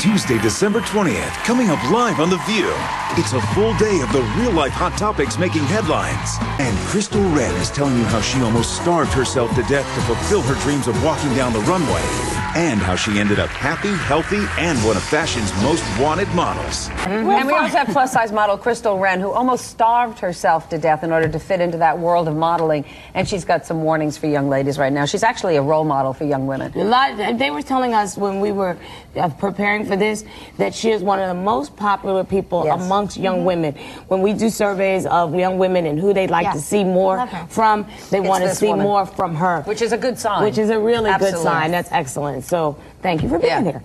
Tuesday, December 20th, coming up live on The View. It's a full day of the real-life hot topics making headlines. And Crystal Renn is telling you how she almost starved herself to death to fulfill her dreams of walking down the runway. And how she ended up happy, healthy, and one of fashion's most wanted models. And we also have plus-size model Crystal Renn, who almost starved herself to death in order to fit into that world of modeling. And she's got some warnings for young ladies right now. She's actually a role model for young women. They were telling us when we were preparing for this that she is one of the most popular people amongst young women. When we do surveys of young women and who they'd like to see more from, they want to see more from her. Which is a good sign. Which is a really good sign. That's excellent. So thank you for being here.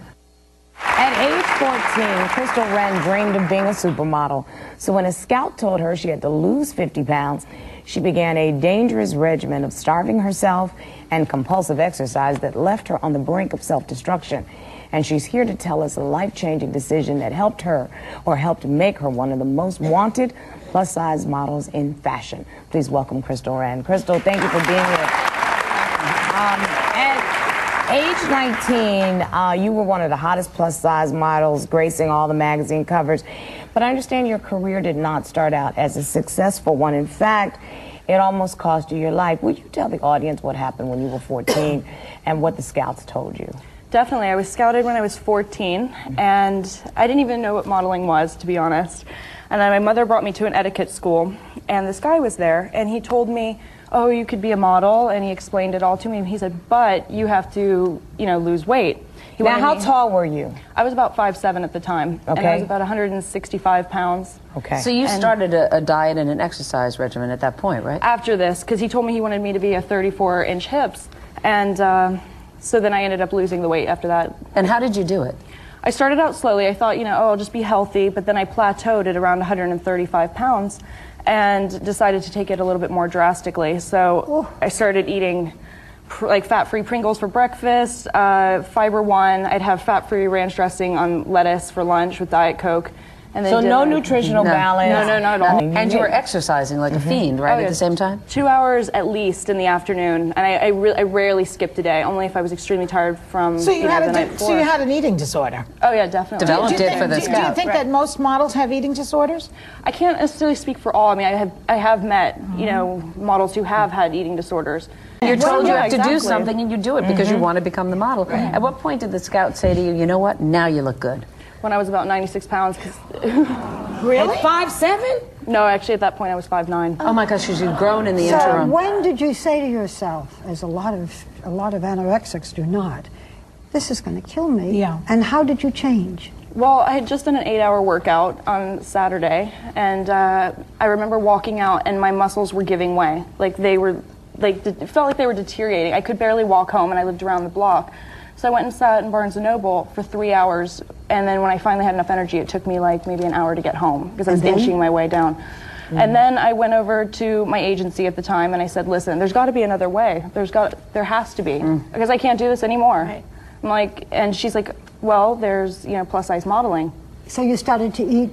At age 14, Crystal Renn dreamed of being a supermodel. So when a scout told her she had to lose 50 pounds, she began a dangerous regimen of starving herself and compulsive exercise that left her on the brink of self-destruction. And she's here to tell us a life-changing decision that helped her, or helped make her, one of the most wanted plus-size models in fashion. Please welcome Crystal Renn. Crystal, thank you for being here. At age 19, you were one of the hottest plus-size models, gracing all the magazine covers. But I understand your career did not start out as a successful one. In fact, it almost cost you your life. Would you tell the audience what happened when you were 14 and what the scouts told you? Definitely. I was scouted when I was 14, and I didn't even know what modeling was, to be honest. And then my mother brought me to an etiquette school, and this guy was there, and he told me, oh, you could be a model, and he explained it all to me. And he said, but you have to, lose weight. Now, how tall were you? I was about 5'7" at the time, and I was about 165 pounds. Okay. So you started a diet and an exercise regimen at that point, right? After this, because he told me he wanted me to be a 34-inch hips, and so then I ended up losing the weight after that. And how did you do it? I started out slowly. I thought, I'll just be healthy, but then I plateaued at around 135 pounds and decided to take it a little bit more drastically. So I started eating like fat-free Pringles for breakfast, Fiber One. I'd have fat-free ranch dressing on lettuce for lunch with Diet Coke. And then so no nutritional balance? No, not at all. And you were exercising like a fiend, right, at the same time? 2 hours at least in the afternoon, and I rarely skipped a day, only if I was extremely tired from so you the night before. So you had an eating disorder? Oh yeah, definitely. Developed it for the scout. Do you think that most models have eating disorders? I can't necessarily speak for all. I mean, I have met, models who have had eating disorders. You're told you have to do something, and you do it because you want to become the model. Right. At what point did the scout say to you, you know what, now you look good? When I was about 96 pounds. Really? At 5'7"? No, actually at that point I was 5'9". Oh my gosh, because you'd grown in the interim. So when did you say to yourself, as a lot of anorexics do not, this is going to kill me? Yeah. And how did you change? Well, I had just done an 8-hour workout on Saturday, and I remember walking out and my muscles were giving way. It felt like they were deteriorating. I could barely walk home, and I lived around the block. So I went and sat in Barnes & Noble for 3 hours, and then when I finally had enough energy, it took me like maybe an hour to get home because I was inching my way down. And then I went over to my agency at the time, and I said, listen, there's got to be another way. There has to be, because I can't do this anymore. Right. I'm like, and she's like, well, there's plus-size modeling. So you started to eat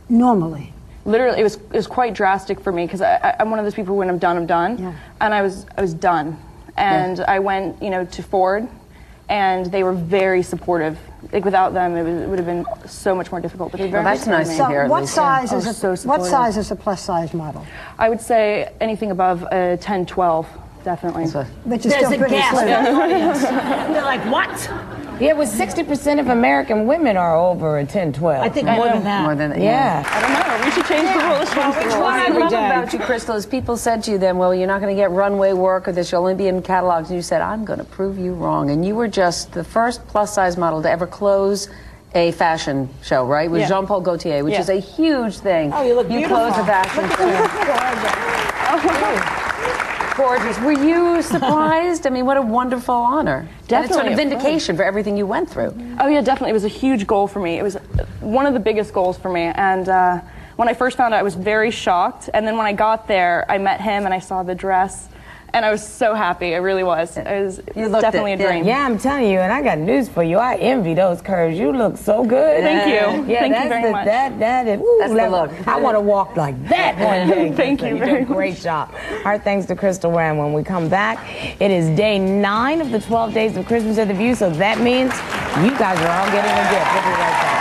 normally? Literally, it was quite drastic for me because I'm one of those people who when I'm done, I'm done. Yeah. And I was done. And I went, to Ford, and they were very supportive. Like without them, it would have been so much more difficult. But they're very that's nice to hear. So what size is a plus-size model? I would say anything above a 10, 12, definitely. But you're still pretty slim. They're like, what? Yeah, well, 60% of American women are over a 10, 12. I think more than that. More than that, yeah. I don't know. We should change the rules. What I love about you, Crystal, is people said to you then, well, you're not going to get runway work or this, you'll only be in catalogs. And you said, I'm going to prove you wrong. And you were just the first plus-size model to ever close a fashion show, right? With Jean-Paul Gaultier, which is a huge thing. Oh, you look beautiful. You closed a fashion show. Gorgeous. Were you surprised? I mean, what a wonderful honor. Definitely. And it's sort of vindication for everything you went through. Oh, yeah, definitely. It was a huge goal for me. It was one of the biggest goals for me. And when I first found out, I was very shocked. And then when I got there, I met him and I saw the dress. and I was so happy. I really was. It was definitely a dream. Yeah, I'm telling you, and I got news for you. I envy those curves. You look so good. Thank you. Yeah, Thank you very much. That is, ooh, That's the look. I want to walk like that one day. Thank you very much. Great job. Our thanks to Crystal Renn. When we come back, it is day 9 of the 12 days of Christmas at the View, so that means you guys are all getting a gift. We'll be right back.